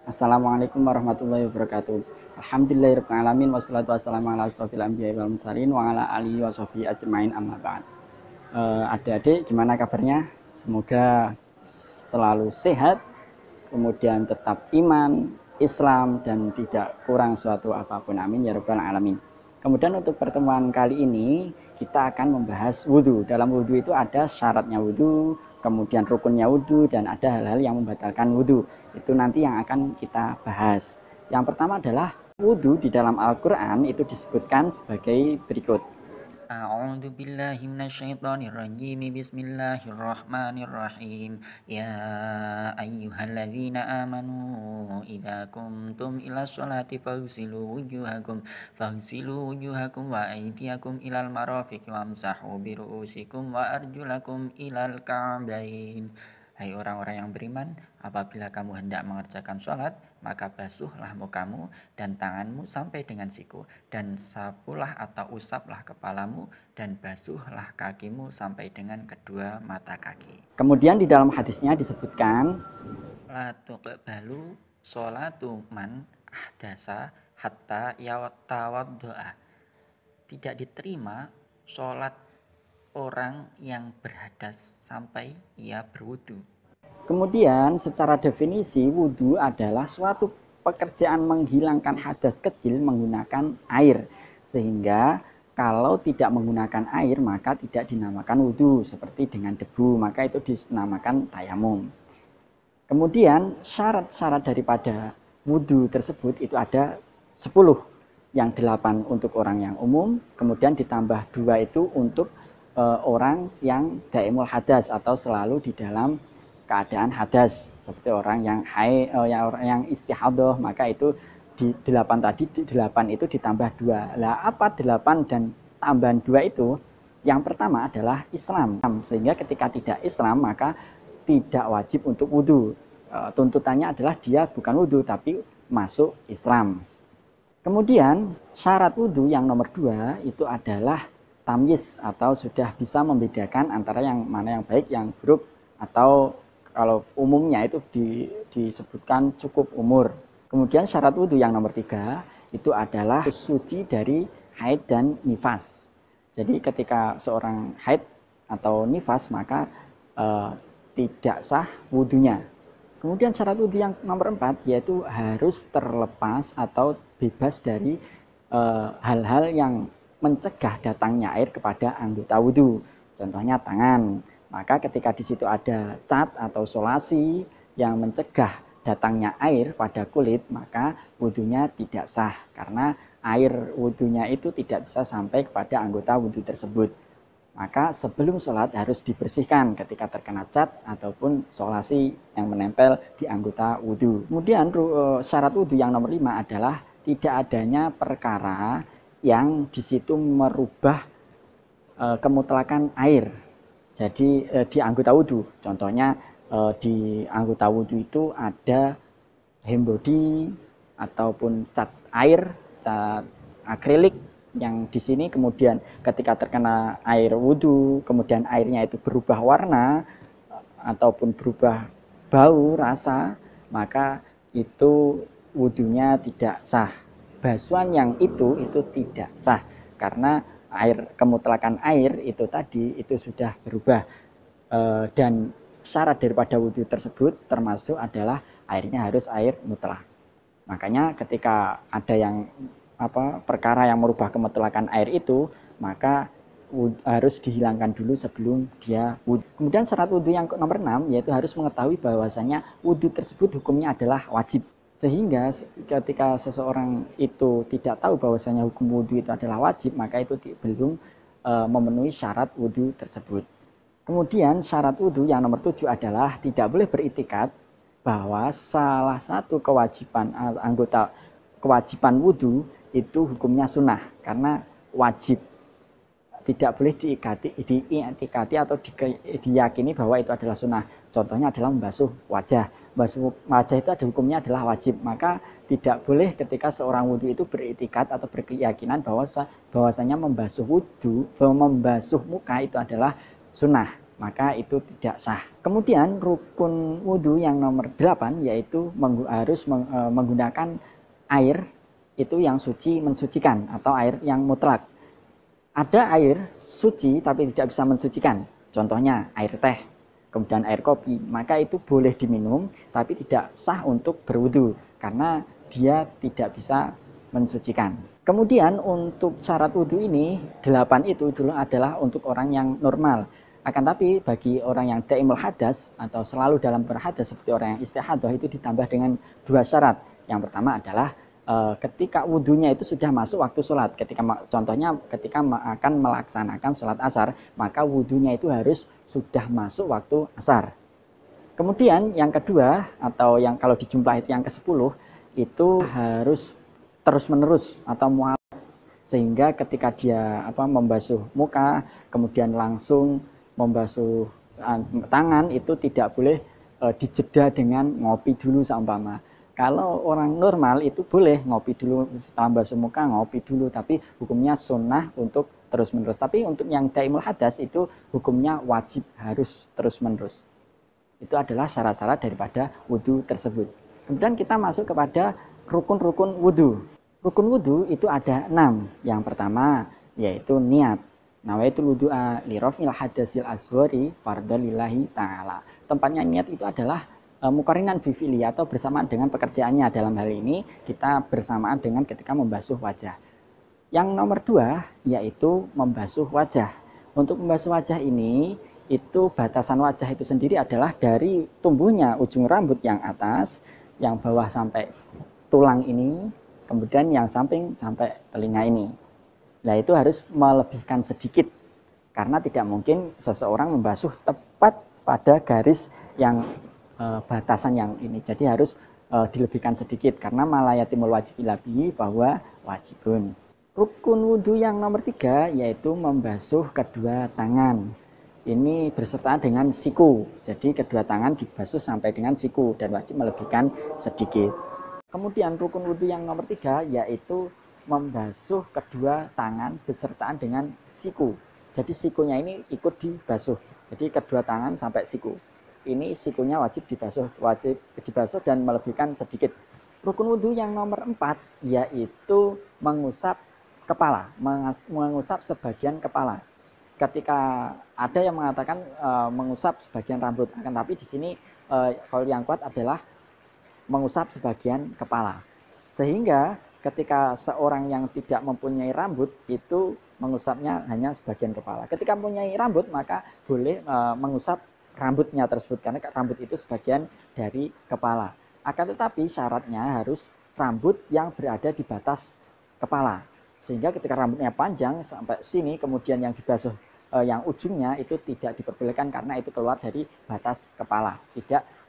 Assalamualaikum warahmatullahi wabarakatuh. Alhamdulillahirabbil alamin wassalatu wassalamu ala asrofil anbiya'i wal mursalin wa ala alihi washabihi ajmain amma ba'd. Adik-adik gimana kabarnya? Semoga selalu sehat, kemudian tetap iman, Islam dan tidak kurang suatu apapun. Amin ya rabbal alamin. Kemudian untuk pertemuan kali ini kita akan membahas wudhu. Dalam wudhu itu ada syaratnya wudhu, kemudian rukunnya wudhu, dan ada hal-hal yang membatalkan wudhu. Itu nanti yang akan kita bahas. Yang pertama adalah wudhu di dalam Al-Quran itu disebutkan sebagai berikut. A'udzu billahi minasyaitonir rajim. Bismillahirrahmanirrahim. Ya ayyuhalladzina amanu idza qumtum ila sholati faghsilu wujuhakum wa aydiyakum ilal marafiqi wamsahu bi ru'usikum wa arjulakum ilal ka'bain. Hai orang-orang yang beriman, apabila kamu hendak mengerjakan sholat, maka basuhlah mukamu dan tanganmu sampai dengan siku, dan sapulah atau usaplah kepalamu, dan basuhlah kakimu sampai dengan kedua mata kaki. Kemudian di dalam hadisnya disebutkan, La tuqbalu sholatu man ahdasa hatta yatawaddoa. Tidak diterima sholat orang yang berhadas sampai ia berwudu. kemudian secara definisi wudhu adalah suatu pekerjaan menghilangkan hadas kecil menggunakan air. Sehingga kalau tidak menggunakan air maka tidak dinamakan wudhu, seperti dengan debu maka itu dinamakan tayamum. Kemudian syarat-syarat daripada wudhu tersebut itu ada 10, yang 8 untuk orang yang umum, kemudian ditambah 2 itu untuk orang yang daimul hadas atau selalu di dalam keadaan hadas, seperti orang yang yang istihadah, maka itu di 8 tadi, 8 itu ditambah 2. Lah apa 8 dan tambahan 2 itu? Yang pertama adalah Islam, sehingga ketika tidak Islam maka tidak wajib untuk wudhu. Tuntutannya adalah dia bukan wudhu tapi masuk Islam. Kemudian syarat wudhu yang nomor 2 itu adalah tamyiz, atau sudah bisa membedakan antara yang mana yang baik, yang buruk, atau kalau umumnya itu disebutkan cukup umur. Kemudian syarat wudhu yang nomor 3 itu adalah suci dari haid dan nifas. Jadi ketika seorang haid atau nifas maka tidak sah wudhunya. Kemudian syarat wudhu yang nomor 4 yaitu harus terlepas atau bebas dari hal-hal yang mencegah datangnya air kepada anggota wudhu, contohnya tangan. Maka ketika di situ ada cat atau solasi yang mencegah datangnya air pada kulit, maka wudhunya tidak sah, karena air wudhunya itu tidak bisa sampai kepada anggota wudhu tersebut. Maka sebelum sholat harus dibersihkan ketika terkena cat ataupun solasi yang menempel di anggota wudhu. Kemudian syarat wudhu yang nomor 5 adalah tidak adanya perkara yang di situ merubah kemutlakan air. Jadi di anggota wudhu, contohnya di anggota wudhu itu ada hembody ataupun cat air, cat akrilik yang di sini kemudian ketika terkena air wudhu, kemudian airnya itu berubah warna ataupun berubah bau, rasa, maka itu wudhunya tidak sah. Basuhan yang itu tidak sah karena air, kemutlakan air itu tadi itu sudah berubah. Dan syarat daripada wudhu tersebut termasuk adalah airnya harus air mutlak. Makanya ketika ada yang perkara yang merubah kemutlakan air itu, maka harus dihilangkan dulu sebelum dia wudhu. Kemudian syarat wudhu yang nomor 6 yaitu harus mengetahui bahwasanya wudhu tersebut hukumnya adalah wajib. Sehingga ketika seseorang itu tidak tahu bahwasanya hukum wudhu itu adalah wajib, maka itu belum memenuhi syarat wudhu tersebut. Kemudian syarat wudhu yang nomor 7 adalah tidak boleh beritikad bahwa salah satu kewajiban kewajiban wudhu itu hukumnya sunnah, karena wajib. Tidak boleh diitikati atau diyakini bahwa itu adalah sunnah. Contohnya adalah membasuh wajah. Membasuh wajah itu ada hukumnya adalah wajib. Maka tidak boleh ketika seorang wudhu itu beritikat atau berkeyakinan bahwasanya membasuh muka itu adalah sunnah. maka itu tidak sah. Kemudian rukun wudhu yang nomor 8 yaitu harus menggunakan air itu yang suci mensucikan atau air yang mutlak. Ada air suci tapi tidak bisa mensucikan, contohnya air teh, kemudian air kopi, maka itu boleh diminum tapi tidak sah untuk berwudhu karena dia tidak bisa mensucikan. Kemudian untuk syarat wudhu ini 8 itu dulu adalah untuk orang yang normal. Akan tapi bagi orang yang daimul hadas atau selalu dalam berhadas seperti orang yang istihadah itu ditambah dengan 2 syarat. Yang pertama adalah ketika wudhunya itu sudah masuk waktu sholat. Contohnya ketika akan melaksanakan sholat asar, maka wudhunya itu harus sudah masuk waktu asar. Kemudian yang kedua atau yang kalau dijumlah itu yang ke-10 itu harus terus-menerus atau mualaf, sehingga ketika dia membasuh muka kemudian langsung membasuh tangan itu tidak boleh dijeda dengan ngopi dulu seumpama. Kalau orang normal itu boleh ngopi dulu setelah basuh muka, ngopi dulu, tapi hukumnya sunnah untuk terus menerus. Tapi untuk yang daimul hadas itu hukumnya wajib harus terus menerus. Itu adalah syarat-syarat daripada wudhu tersebut. Kemudian kita masuk kepada rukun-rukun wudhu. Rukun wudhu itu ada 6. Yang pertama yaitu niat. Nawaitul wudu'a li raf'il hadasil asghari fardhalillahi ta'ala. Tempatnya niat itu adalah mukarinan bifili atau bersamaan dengan pekerjaannya. Dalam hal ini kita bersamaan dengan ketika membasuh wajah. Yang nomor 2 yaitu membasuh wajah. Untuk membasuh wajah ini itu batasan wajah itu sendiri adalah dari tumbuhnya ujung rambut yang atas, yang bawah sampai tulang ini, kemudian yang samping sampai telinga ini. Nah itu harus melebihkan sedikit karena tidak mungkin seseorang membasuh tepat pada garis yang batasan yang ini. Jadi harus dilebihkan sedikit karena malayatimul wajib ilabi bahwa wajibun. Rukun wudhu yang nomor 3 yaitu membasuh kedua tangan. Ini bersertaan dengan siku. Jadi kedua tangan dibasuh sampai dengan siku dan wajib melebihkan sedikit. Kemudian rukun wudhu yang nomor 3 yaitu membasuh kedua tangan bersertaan dengan siku. Jadi sikunya ini ikut dibasuh. Jadi kedua tangan sampai siku. Ini sikunya wajib dibasuh dan melebihkan sedikit. Rukun wudhu yang nomor 4 yaitu mengusap kepala, mengusap sebagian kepala. Ketika ada yang mengatakan mengusap sebagian rambut, akan tapi di sini kalau yang kuat adalah mengusap sebagian kepala. Sehingga ketika seorang yang tidak mempunyai rambut itu mengusapnya hanya sebagian kepala. Ketika mempunyai rambut maka boleh mengusap rambutnya tersebut karena rambut itu sebagian dari kepala. Akan tetapi syaratnya harus rambut yang berada di batas kepala. Sehingga ketika rambutnya panjang sampai sini kemudian yang dibasuh yang ujungnya itu tidak diperbolehkan karena itu keluar dari batas kepala.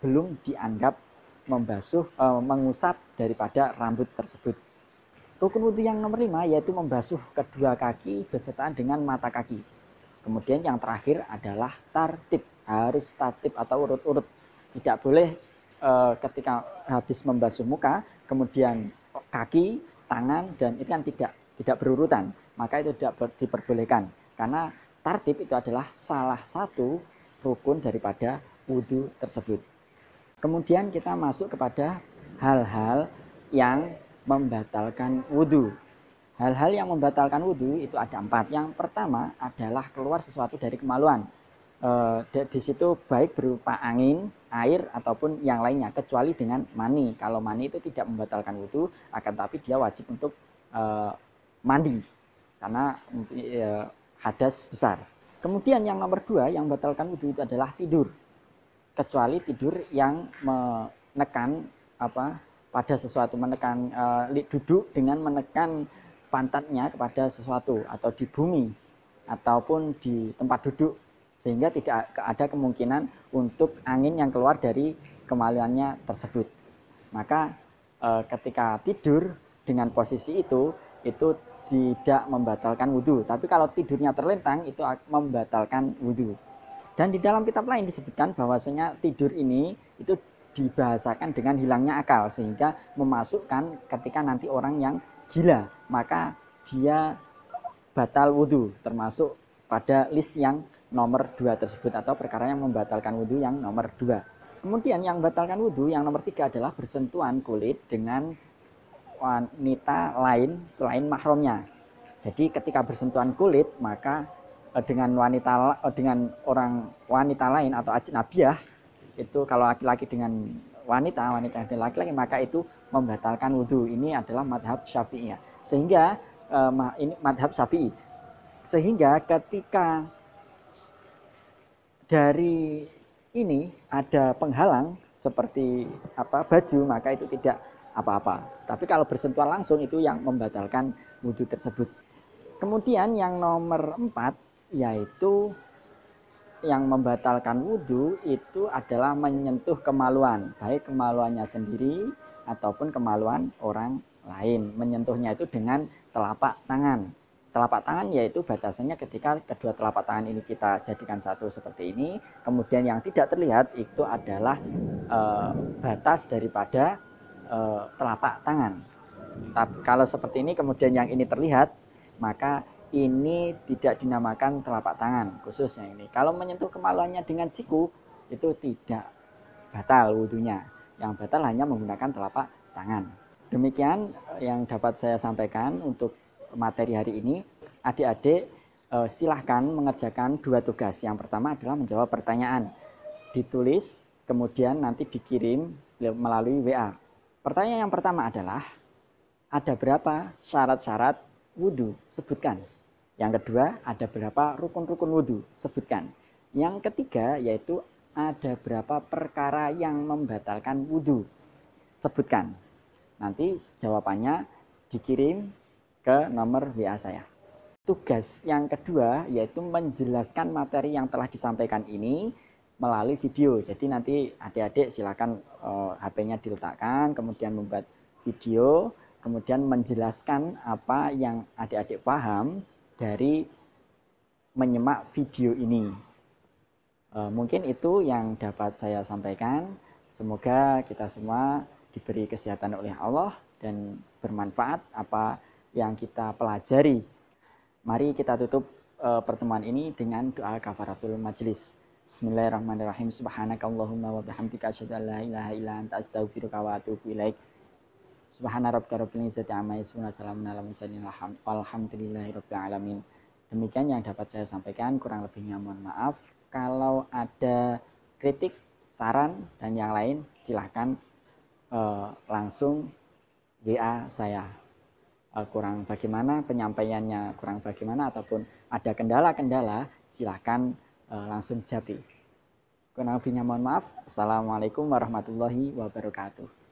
Belum dianggap mengusap daripada rambut tersebut. Rukun wudhu yang nomor 5 yaitu membasuh kedua kaki bersertaan dengan mata kaki. Kemudian yang terakhir adalah tartib, harus tartib atau urut-urut. Tidak boleh ketika habis membasuh muka, kemudian kaki, tangan, dan itu kan tidak berurutan. Maka itu tidak diperbolehkan. Karena tartib itu adalah salah satu rukun daripada wudhu tersebut. Kemudian kita masuk kepada hal-hal yang membatalkan wudhu. Hal-hal yang membatalkan wudhu itu ada 4. Yang pertama adalah keluar sesuatu dari kemaluan. Di situ baik berupa angin, air ataupun yang lainnya kecuali dengan mani. Kalau mani itu tidak membatalkan wudhu, akan tapi dia wajib untuk mandi karena hadas besar. Kemudian yang nomor 2 yang membatalkan wudhu itu adalah tidur. Kecuali tidur yang menekan pada sesuatu, menekan duduk dengan menekan pantatnya kepada sesuatu atau di bumi ataupun di tempat duduk sehingga tidak ada kemungkinan untuk angin yang keluar dari kemaluannya tersebut. Maka ketika tidur dengan posisi itu tidak membatalkan wudhu. Tapi kalau tidurnya terlentang itu membatalkan wudhu. Dan di dalam kitab lain disebutkan bahwasanya tidur ini itu dibahasakan dengan hilangnya akal sehingga memasukkan ketika nanti orang yang gila maka dia batal wudhu termasuk pada list yang nomor 2 tersebut, atau perkara yang membatalkan wudhu yang nomor 2. Kemudian yang membatalkan wudhu yang nomor 3 adalah bersentuhan kulit dengan wanita lain selain mahramnya. Jadi ketika bersentuhan kulit, maka dengan wanita lain atau ajnabiyah, itu kalau laki-laki dengan wanita dengan laki-laki, maka itu membatalkan wudhu. Ini adalah madhab Syafi'iyah. Sehingga ini madhab Syafi'i. Sehingga ketika dari ini ada penghalang seperti baju, maka itu tidak apa-apa. Tapi kalau bersentuhan langsung itu yang membatalkan wudhu tersebut. Kemudian yang nomor 4 yaitu yang membatalkan wudhu itu adalah menyentuh kemaluan, baik kemaluannya sendiri ataupun kemaluan orang lain. Menyentuhnya itu dengan telapak tangan. Telapak tangan yaitu batasannya ketika kedua telapak tangan ini kita jadikan satu seperti ini. Kemudian yang tidak terlihat itu adalah batas daripada telapak tangan. Tapi kalau seperti ini kemudian yang ini terlihat, maka ini tidak dinamakan telapak tangan khususnya ini. Kalau menyentuh kemaluannya dengan siku itu tidak batal wudhunya. Yang batal hanya menggunakan telapak tangan. Demikian yang dapat saya sampaikan untuk materi hari ini. Adik-adik silahkan mengerjakan 2 tugas. Yang pertama adalah menjawab pertanyaan. Ditulis kemudian nanti dikirim melalui WA. Pertanyaan yang pertama adalah, ada berapa syarat-syarat wudhu? Sebutkan. Yang kedua, ada berapa rukun-rukun wudhu? Sebutkan. Yang ketiga, yaitu ada berapa perkara yang membatalkan wudhu? Sebutkan. Nanti jawabannya dikirim ke nomor WA saya. Tugas yang kedua, yaitu menjelaskan materi yang telah disampaikan ini melalui video. Jadi nanti adik-adik silakan HP-nya diletakkan, kemudian membuat video, kemudian menjelaskan apa yang adik-adik paham dari menyimak video ini. Mungkin itu yang dapat saya sampaikan. Semoga kita semua diberi kesehatan oleh Allah dan bermanfaat apa yang kita pelajari. Mari kita tutup pertemuan ini dengan doa kafaratul majlis. Bismillahirrahmanirrahim. Subhanakallahumma wa bihamdika asyhadu an la ilaha illa anta astaghfiruka wa atubu ilaik. Subhana rabbika rabbil izzati amma yasifun, salamun alal mursalin, walhamdulillahirabbil alamin. Demikian yang dapat saya sampaikan, kurang lebihnya mohon maaf. Kalau ada kritik, saran dan yang lain silahkan langsung WA saya. Kurang bagaimana penyampaiannya, kurang bagaimana ataupun ada kendala-kendala, silahkan langsung japri. Kurang lebihnya mohon maaf. Assalamualaikum warahmatullahi wabarakatuh.